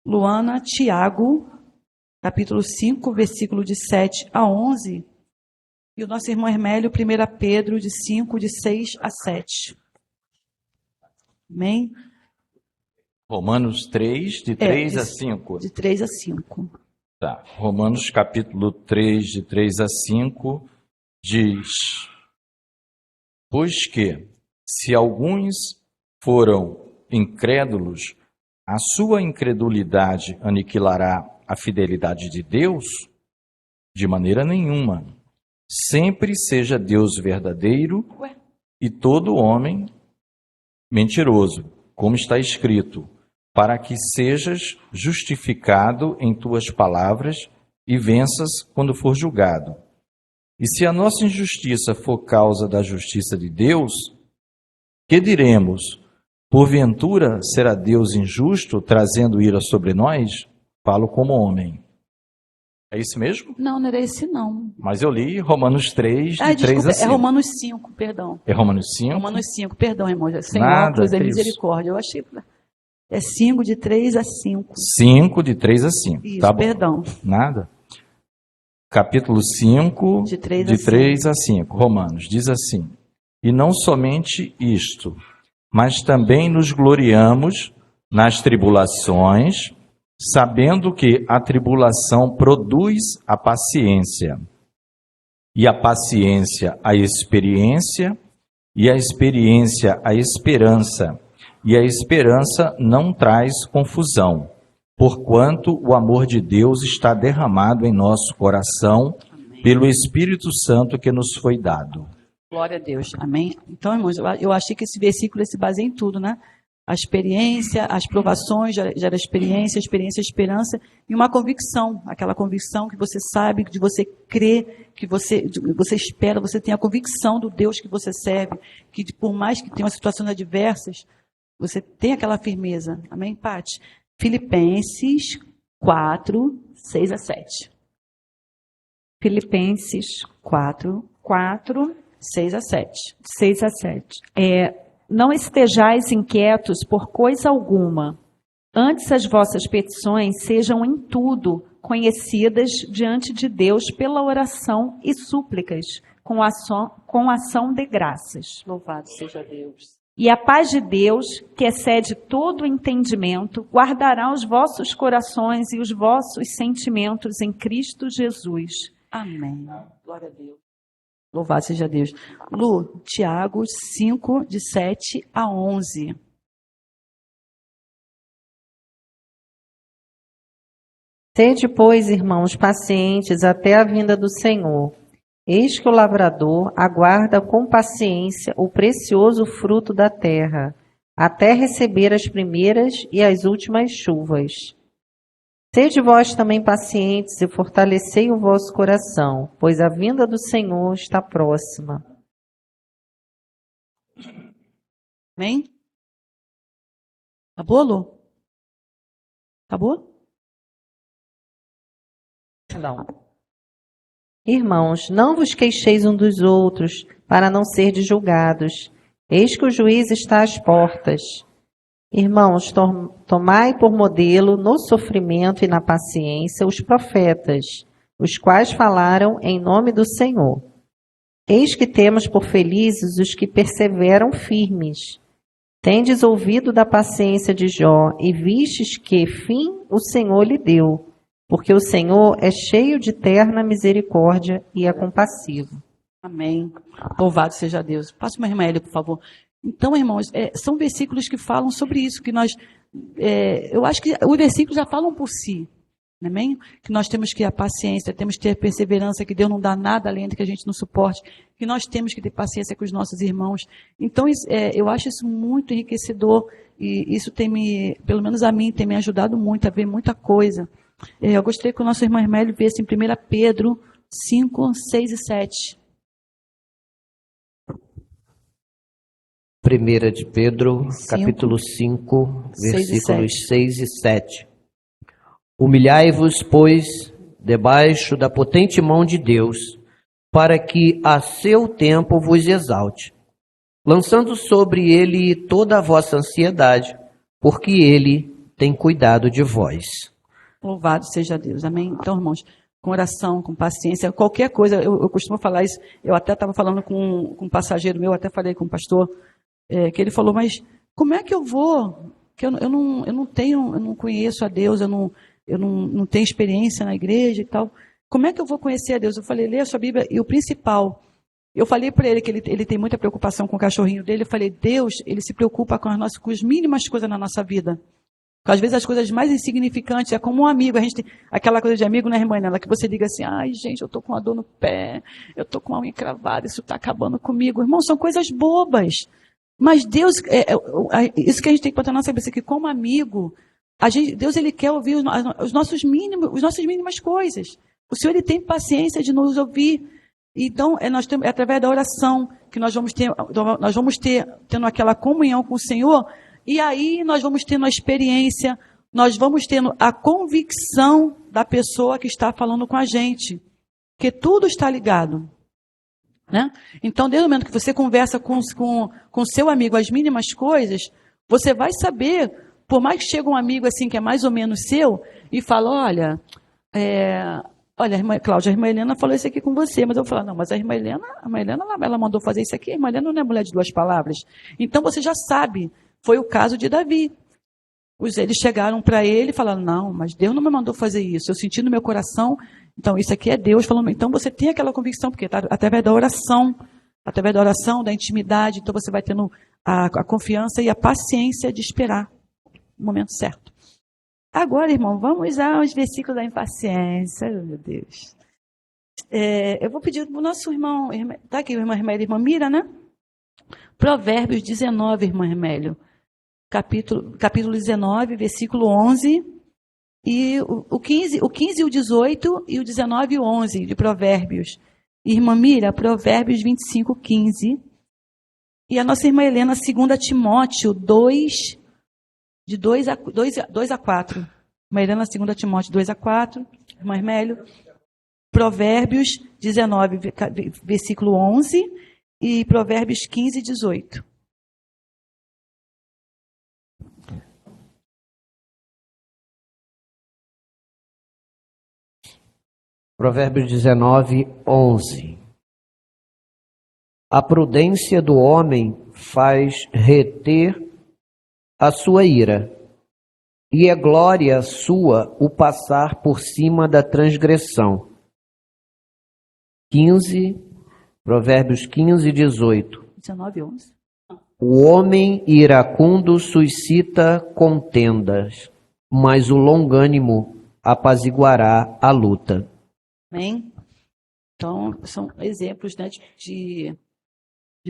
Luana, Tiago, capítulo 5, versículo de 7 a 11, e o nosso irmão Hermélio, 1 Pedro, de 5, de 6 a 7. Amém? Romanos 3, de 3 a 5. De 3 a 5. Tá. Romanos capítulo 3, de 3 a 5, diz: Pois que, se alguns foram incrédulos, a sua incredulidade aniquilará a fidelidade de Deus? De maneira nenhuma. Sempre seja Deus verdadeiro e todo homem mentiroso, como está escrito, para que sejas justificado em tuas palavras e venças quando for julgado. E se a nossa injustiça for causa da justiça de Deus, que diremos? Porventura será Deus injusto, trazendo ira sobre nós? Falo como homem. É isso mesmo? Não, não era esse não. Mas eu li Romanos 3, de 3 desculpa, a 5. é Romanos 5, perdão. É Romanos 5? Romanos 5, perdão, irmão. Sem Nada, óculos é que isso. misericórdia. Eu achei... É 5, de 3 a 5. 5, de 3 a 5. Isso, Tá bom. perdão. Nada. Capítulo 5, De 3 de a 3 a 5. Romanos, diz assim: E não somente isto, mas também nos gloriamos nas tribulações, sabendo que a tribulação produz a paciência, e a paciência a experiência, e a experiência a esperança, e a esperança não traz confusão, porquanto o amor de Deus está derramado em nosso coração pelo Espírito Santo que nos foi dado. Glória a Deus. Amém? Então, irmãos, eu achei que esse versículo se baseia em tudo, né? A experiência, as provações, gera experiência, esperança e uma convicção. Aquela convicção que você sabe, que você crê, que você espera, você tem a convicção do Deus que você serve, que por mais que tenha situações adversas, você tem aquela firmeza. Amém, Paty? Filipenses 4, 6 a 7. Filipenses 4, 4, 6 a 7. 6 a 7. Não estejais inquietos por coisa alguma. Antes as vossas petições sejam em tudo conhecidas diante de Deus pela oração e súplicas, com ação de graças. Louvado seja Deus. E a paz de Deus, que excede todo o entendimento, guardará os vossos corações e os vossos sentimentos em Cristo Jesus. Amém. Glória a Deus. Louvado seja Deus. Lu, Tiago 5, de 7 a 11. Sede, pois, irmãos, pacientes até a vinda do Senhor. Eis que o lavrador aguarda com paciência o precioso fruto da terra, até receber as primeiras e as últimas chuvas. Sede vós também pacientes e fortalecei o vosso coração, pois a vinda do Senhor está próxima. Amém? Acabou, Lu? Acabou? Não. Irmãos, não vos queixeis um dos outros, para não serdes julgados. Eis que o juiz está às portas. Irmãos, tomai por modelo no sofrimento e na paciência os profetas, os quais falaram em nome do Senhor. Eis que temos por felizes os que perseveram firmes. Tendes ouvido da paciência de Jó e vistes que fim o Senhor lhe deu, porque o Senhor é cheio de terna misericórdia e é compassivo. Amém. Louvado seja Deus. Passa uma irmã Elia, por favor. Então, irmãos, são versículos que falam sobre isso, que nós, eu acho que os versículos já falam por si, amém? Que nós temos que ter a paciência, temos que ter a perseverança, que Deus não dá nada além do que a gente não suporte, que nós temos que ter paciência com os nossos irmãos. Então, eu acho isso muito enriquecedor e isso tem pelo menos a mim, tem me ajudado muito a ver muita coisa. Eu gostaria que o nosso irmão Hermélio viesse em 1 Pedro 5, 6 e 7. 1 de Pedro, capítulo 5, versículos 6 e 7. Humilhai-vos, pois, debaixo da potente mão de Deus, para que a seu tempo vos exalte, lançando sobre ele toda a vossa ansiedade, porque ele tem cuidado de vós. Louvado seja Deus, amém? Então, irmãos, com oração, com paciência, qualquer coisa, eu costumo falar isso, eu até estava falando com um passageiro meu, até falei com o pastor, que ele falou, mas como é que eu vou? Que eu não conheço a Deus, eu não tenho experiência na igreja e tal. Como é que eu vou conhecer a Deus? Eu falei, lê a sua Bíblia. E o principal, eu falei para ele que ele tem muita preocupação com o cachorrinho dele. Eu falei, Deus, ele se preocupa com as mínimas coisas na nossa vida. Porque às vezes as coisas mais insignificantes, é como um amigo, a gente tem aquela coisa de amigo, né, irmã Nela, que você diga assim, ai gente, eu tô com uma dor no pé, eu tô com uma unha encravada, isso tá acabando comigo. Irmão, são coisas bobas. Mas Deus, isso que a gente tem que botar na nossa cabeça, que como amigo, Deus ele quer ouvir as nossas mínimas coisas. O Senhor ele tem paciência de nos ouvir. Então, é através da oração que nós vamos tendo aquela comunhão com o Senhor, e aí nós vamos tendo a experiência, nós vamos tendo a convicção da pessoa que está falando com a gente. Porque tudo está ligado. Né? Então, desde o momento que você conversa com seu amigo as mínimas coisas, você vai saber, por mais que chegue um amigo assim que é mais ou menos seu, e fala, olha, a irmã Cláudia, a irmã Helena falou isso aqui com você, mas eu vou falar, não, mas a irmã Helena ela mandou fazer isso aqui, a irmã Helena não é mulher de duas palavras. Então você já sabe, foi o caso de Davi. Eles chegaram para ele e falaram, não, mas Deus não me mandou fazer isso, eu senti no meu coração, então isso aqui é Deus falando. Então você tem aquela convicção, porque está através da oração, da intimidade, então você vai tendo a confiança e a paciência de esperar o momento certo. Agora, irmão, vamos aos versículos da impaciência. Oh, meu Deus. Eu vou pedir para o nosso irmão, está aqui o irmão Hermélio, irmã Mira, né? Provérbios 19, irmão Hermélio. Capítulo 19, versículo 11, e o 15 e o 18, e o 19 e o 11 de Provérbios. Irmã Mira, Provérbios 25, 15. E a nossa irmã Helena, 2 Timóteo 2, de 2 a 4. Irmã Helena, 2 Timóteo 2 a 4. Irmã Hermélio, Provérbios 19, versículo 11, e Provérbios 15, 18. Provérbios 19, 11. A prudência do homem faz reter a sua ira, e é glória sua o passar por cima da transgressão. 15, Provérbios 15, 18. 19, 11. O homem iracundo suscita contendas, mas o longânimo apaziguará a luta. Amém? Então, são exemplos, né, de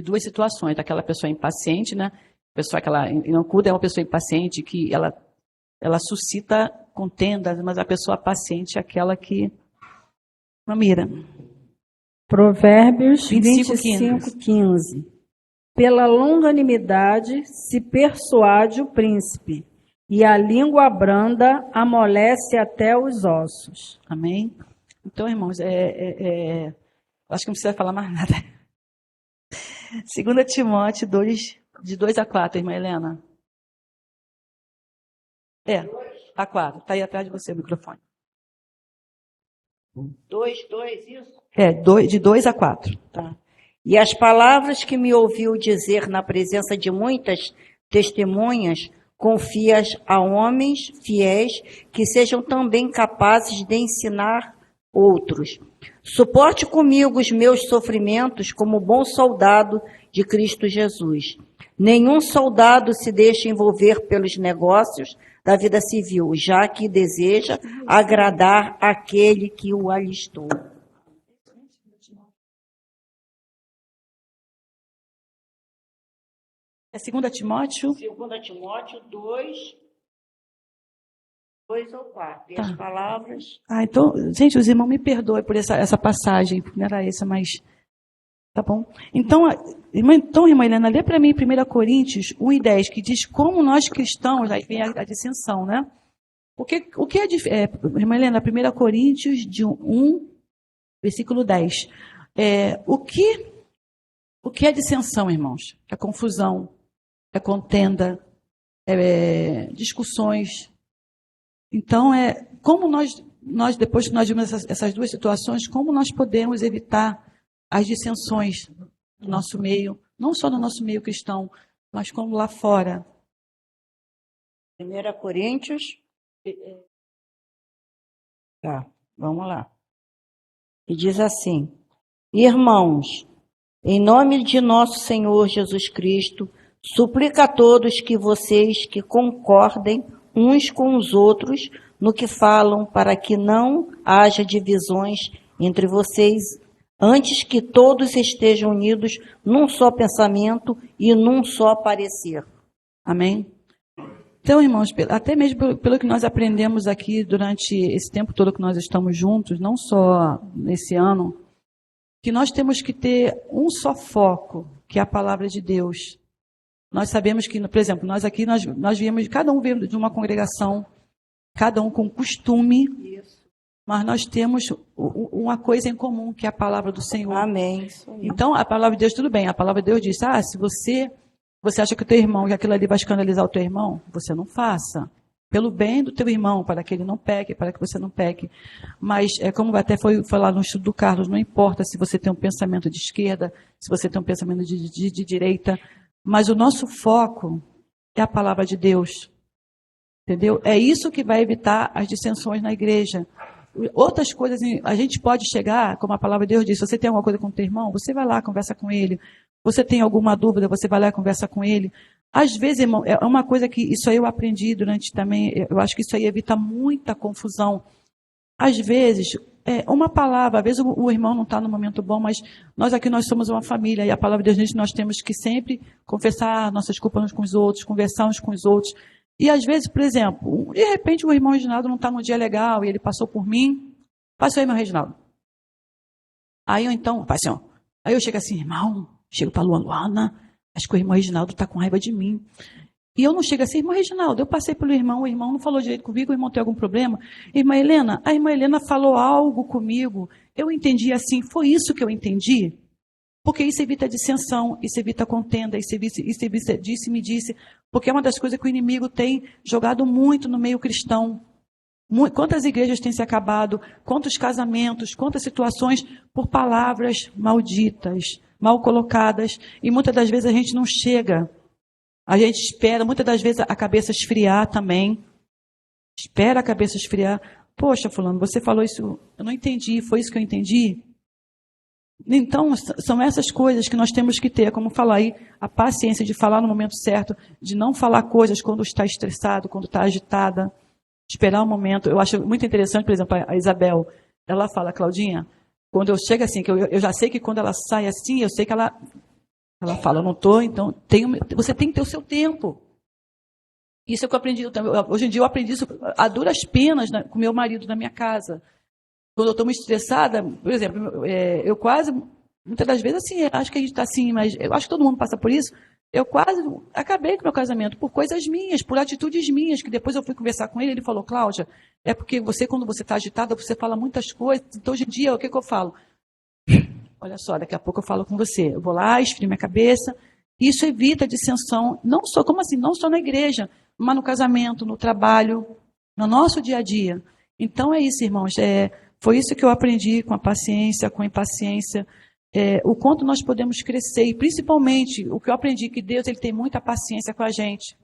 duas situações. Daquela pessoa impaciente, né? A pessoa que ela iracuda é uma pessoa impaciente que ela suscita contendas, mas a pessoa paciente é aquela que não mira. Provérbios 25, 15. Pela longanimidade se persuade o príncipe, e a língua branda amolece até os ossos. Amém? Então, irmãos, acho que não precisa falar mais nada. 2 Timóteo 2, de 2 a 4, irmã Helena. A 4. Está aí atrás de você o microfone. 2, isso? De 2 a 4. Tá. E as palavras que me ouviu dizer na presença de muitas testemunhas, confias a homens fiéis que sejam também capazes de ensinar outros. Suporte comigo os meus sofrimentos como bom soldado de Cristo Jesus. Nenhum soldado se deixa envolver pelos negócios da vida civil, já que deseja agradar aquele que o alistou. É 2 Timóteo? 2 Timóteo 2 ou 4. E Tá. as palavras... Então, gente, os irmãos me perdoem por essa passagem. Não era essa, mas... Tá bom? Então, irmã Helena, lê para mim 1 Coríntios 1 e 10, que diz como nós cristãos, aí vem a dissensão, né? O que é irmã Helena, 1 Coríntios de 1, versículo 10. O que é dissensão, irmãos? É confusão, é contenda, discussões. Então, como nós depois que nós vimos essas duas situações, como nós podemos evitar as dissensões do nosso meio, não só no nosso meio cristão, mas como lá fora. 1 Coríntios Tá, vamos lá. E diz assim: Irmãos, em nome de nosso Senhor Jesus Cristo, suplico a todos que vocês que concordem uns com os outros no que falam, para que não haja divisões entre vocês, antes que todos estejam unidos num só pensamento e num só parecer. Amém? Então, irmãos, até mesmo pelo que nós aprendemos aqui durante esse tempo todo que nós estamos juntos, não só nesse ano, que nós temos que ter um só foco, que é a palavra de Deus. Nós sabemos que, por exemplo, nós aqui, nós viemos, cada um veio de uma congregação, cada um com costume, mas nós temos uma coisa em comum, que é a palavra do Senhor. Amém. Então, a palavra de Deus, tudo bem, a palavra de Deus diz, se você acha que o teu irmão, que aquilo ali vai escandalizar o teu irmão, você não faça. Pelo bem do teu irmão, para que ele não peque, para que você não peque. Mas, como até foi lá no estudo do Carlos, não importa se você tem um pensamento de esquerda, se você tem um pensamento de direita, mas o nosso foco é a palavra de Deus. Entendeu? É isso que vai evitar as dissensões na igreja. Outras coisas, a gente pode chegar, como a palavra de Deus diz, se você tem alguma coisa com o teu irmão, você vai lá, conversa com ele. Você tem alguma dúvida, você vai lá e conversa com ele. Às vezes, irmão, é uma coisa que isso aí eu aprendi durante também, eu acho que isso aí evita muita confusão. Às vezes, uma palavra, às vezes o irmão não está no momento bom, mas nós aqui nós somos uma família, e a palavra de Deus diz que nós temos que sempre confessar nossas culpas uns com os outros, conversar uns com os outros. E às vezes, por exemplo, de repente o irmão Reginaldo não está num dia legal, e ele passou por mim, passou aí, meu Reginaldo. Aí eu então, aí eu chego assim, irmão, chego para a Luana, acho que o irmão Reginaldo está com raiva de mim. E eu não chego assim, irmão Reginaldo, eu passei pelo irmão, o irmão não falou direito comigo, o irmão tem algum problema? Irmã Helena, a irmã Helena falou algo comigo, eu entendi assim, foi isso que eu entendi? Porque isso evita dissensão, isso evita contenda, isso evita disse-me-disse, porque é uma das coisas que o inimigo tem jogado muito no meio cristão. Quantas igrejas têm se acabado, quantos casamentos, quantas situações por palavras malditas, mal colocadas, e muitas das vezes a gente não chega. A gente espera, muitas das vezes, a cabeça esfriar também. Espera a cabeça esfriar. Poxa, fulano, você falou isso, eu não entendi, foi isso que eu entendi? Então, são essas coisas que nós temos que ter, como falar aí, a paciência de falar no momento certo, de não falar coisas quando está estressado, quando está agitada, esperar um momento. Eu acho muito interessante, por exemplo, a Isabel, ela fala, Claudinha, quando eu chego assim, que eu já sei que quando ela sai assim, eu sei que ela fala, eu não estou, então você tem que ter o seu tempo. Isso é o que eu aprendi. Hoje em dia eu aprendi isso a duras penas com meu marido na minha casa. Quando eu estou muito estressada, por exemplo, eu quase, muitas das vezes, assim, acho que a gente está assim, mas eu acho que todo mundo passa por isso, eu quase acabei com o meu casamento por coisas minhas, por atitudes minhas, que depois eu fui conversar com ele, ele falou, Cláudia, é porque você, quando você está agitada, você fala muitas coisas, então hoje em dia, o que eu falo? Olha só, daqui a pouco eu falo com você, eu vou lá, esfrio minha cabeça, isso evita dissensão, não só, como assim, não só na igreja, mas no casamento, no trabalho, no nosso dia a dia. Então é isso, irmãos, foi isso que eu aprendi com a paciência, com a impaciência, o quanto nós podemos crescer, e principalmente o que eu aprendi, que Deus ele tem muita paciência com a gente.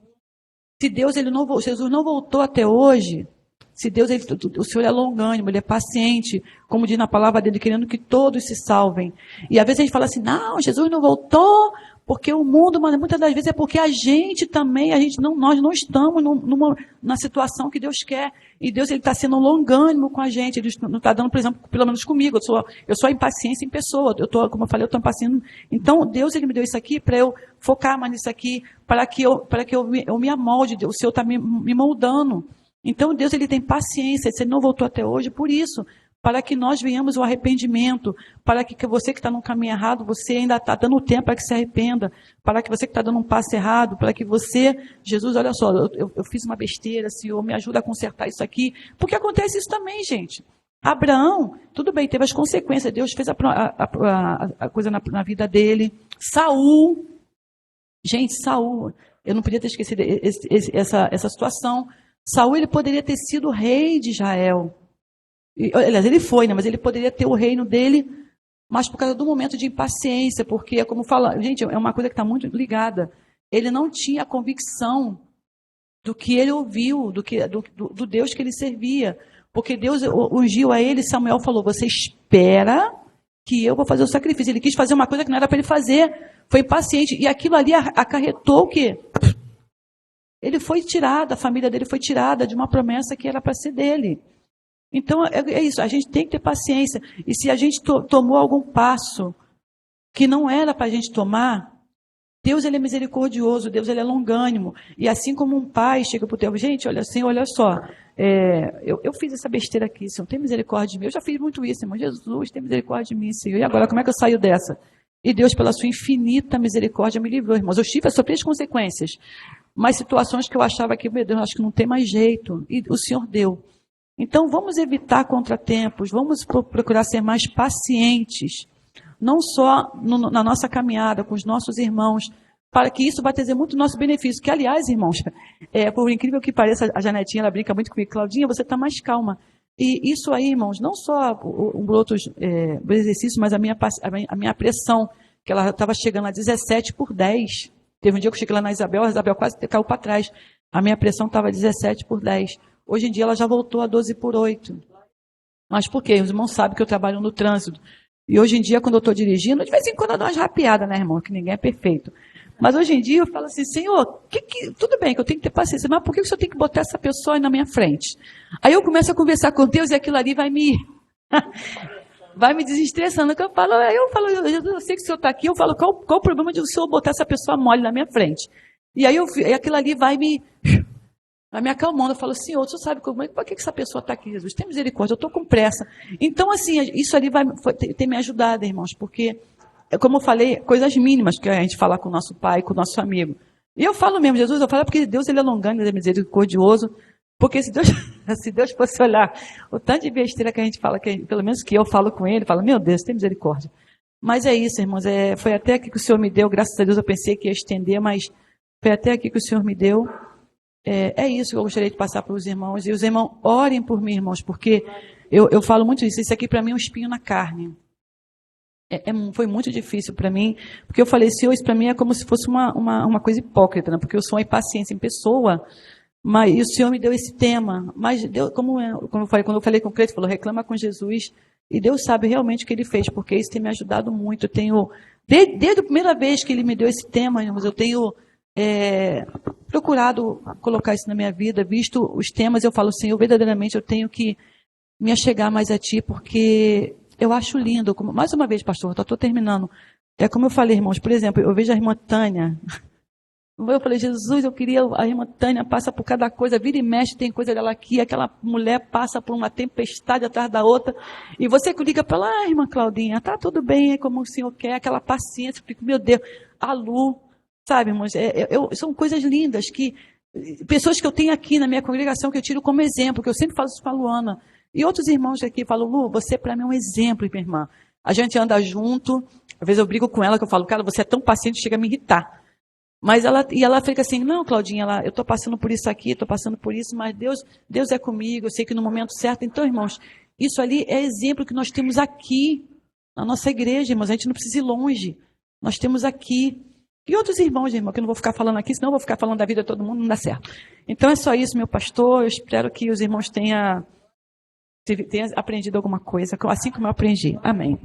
Se Deus, Jesus não voltou até hoje, se Deus, o Senhor é longânimo, ele é paciente, como diz na palavra dele, querendo que todos se salvem. E às vezes a gente fala assim, não, Jesus não voltou, porque o mundo, mas muitas das vezes é porque a gente também, nós não estamos na situação que Deus quer. E Deus ele está sendo longânimo com a gente. Ele não está dando, por exemplo, pelo menos comigo. Eu sou a impaciência em pessoa. Como eu falei, eu estou impaciente. Então, Deus ele me deu isso aqui para eu focar mais nisso aqui, para que eu me amolde. O Senhor está me moldando. Então, Deus ele tem paciência. Se ele não voltou até hoje, por isso, para que nós venhamos ao arrependimento, para que você que está no caminho errado, você ainda está dando tempo para que se arrependa, para que você que está dando um passo errado, para que você, Jesus, olha só, eu fiz uma besteira, Senhor, me ajuda a consertar isso aqui, porque acontece isso também, gente. Abraão, tudo bem, teve as consequências, Deus fez a coisa na vida dele. Saul, eu não podia ter esquecido essa situação. Saul, ele poderia ter sido rei de Israel. Aliás, ele foi, né? Mas ele poderia ter o reino dele, mas por causa do momento de impaciência, porque, como fala, gente, é uma coisa que está muito ligada. Ele não tinha a convicção do que ele ouviu, do Deus que ele servia. Porque Deus ungiu a ele, Samuel falou, você espera que eu vou fazer o sacrifício. Ele quis fazer uma coisa que não era para ele fazer, foi impaciente. E aquilo ali acarretou o quê? Ele foi tirado, a família dele foi tirada de uma promessa que era para ser dele. Então, é isso, a gente tem que ter paciência. E se a gente tomou algum passo que não era para a gente tomar, Deus ele é misericordioso, Deus ele é longânimo. E assim como um pai chega para o teu, gente, olha assim, olha só, eu fiz essa besteira aqui, Senhor, tem misericórdia de mim. Eu já fiz muito isso, irmão. Jesus, tem misericórdia de mim, Senhor. E agora, como é que eu saio dessa? E Deus, pela sua infinita misericórdia, me livrou, irmãos. Eu sofri as consequências, mas situações que eu achava que, meu Deus, acho que não tem mais jeito. E o Senhor deu. Então, vamos evitar contratempos, vamos procurar ser mais pacientes, não só na nossa caminhada com os nossos irmãos, para que isso vai trazer muito nosso benefício. Que, aliás, irmãos, por incrível que pareça, a Janetinha, ela brinca muito comigo, Claudinha, você está mais calma. E isso aí, irmãos, não só outros exercícios, mas a minha pressão, que ela estava chegando a 17/10. Teve um dia que eu cheguei lá na Isabel, a Isabel quase caiu para trás. A minha pressão estava 17/10. Hoje em dia ela já voltou a 12/8. Mas por quê? Os irmãos sabem que eu trabalho no trânsito. E hoje em dia, quando eu estou dirigindo, de vez em quando eu dou umas rapeadas, né, irmão? Que ninguém é perfeito. Mas hoje em dia eu falo assim, Senhor, tudo bem que eu tenho que ter paciência, mas por que o Senhor tem que botar essa pessoa aí na minha frente? Aí eu começo a conversar com Deus e aquilo ali vai me desestressando. Eu falo, eu sei que o Senhor está aqui, eu falo, qual o problema de o Senhor botar essa pessoa mole na minha frente? E aí aquilo ali vai me acalmando. Eu falo, Senhor, o Senhor sabe por que essa pessoa está aqui, Jesus? Tem misericórdia, eu estou com pressa. Então, assim, isso ali vai ter me ajudado, irmãos, porque, como eu falei, coisas mínimas que a gente fala com o nosso pai, com o nosso amigo. E eu falo mesmo, Jesus, eu falo porque Deus ele é longânimo, ele é misericordioso, porque se Deus fosse olhar o tanto de besteira que a gente fala, pelo menos que eu falo com ele, fala, meu Deus, tem misericórdia. Mas é isso, irmãos, foi até aqui que o Senhor me deu, graças a Deus eu pensei que ia estender, mas foi até aqui que o Senhor me deu. É isso que eu gostaria de passar para os irmãos. E os irmãos, orem por mim, irmãos, porque eu falo muito isso. Isso aqui para mim é um espinho na carne. Foi muito difícil para mim, porque eu falei, Senhor, isso para mim é como se fosse uma coisa hipócrita, né? Porque eu sou uma impaciência em pessoa, mas e o Senhor me deu esse tema. Mas Deus, como eu falei, quando eu falei com o Cleiton, falou, reclama com Jesus. E Deus sabe realmente o que Ele fez, porque isso tem me ajudado muito. Eu tenho, desde a primeira vez que Ele me deu esse tema, irmãos, eu tenho procurado colocar isso na minha vida, visto os temas, eu falo, Senhor, verdadeiramente eu tenho que me achegar mais a Ti, porque eu acho lindo. Mais uma vez, pastor, estou terminando. Como eu falei, irmãos, por exemplo, eu vejo a irmã Tânia. Eu falei, Jesus, eu queria, a irmã Tânia passa por cada coisa, vira e mexe, tem coisa dela aqui, aquela mulher passa por uma tempestade atrás da outra, e você que liga para ela, irmã Claudinha, tá tudo bem, é como o Senhor quer, aquela paciência, eu fico, meu Deus, a Lu, sabe, irmãos, são coisas lindas, pessoas que eu tenho aqui na minha congregação, que eu tiro como exemplo, que eu sempre faço isso para a Luana, e outros irmãos aqui falam, Lu, você para mim é um exemplo, minha irmã, a gente anda junto, às vezes eu brigo com ela, que eu falo, cara, você é tão paciente, chega a me irritar. Mas ela fica assim, não, Claudinha, eu estou passando por isso aqui, estou passando por isso, mas Deus é comigo, eu sei que no momento certo. Então, irmãos, isso ali é exemplo que nós temos aqui, na nossa igreja, irmãos, a gente não precisa ir longe, nós temos aqui. E outros irmãos, irmão, que eu não vou ficar falando aqui, senão eu vou ficar falando da vida de todo mundo, não dá certo. Então é só isso, meu pastor, eu espero que os irmãos tenham aprendido alguma coisa, assim como eu aprendi. Amém.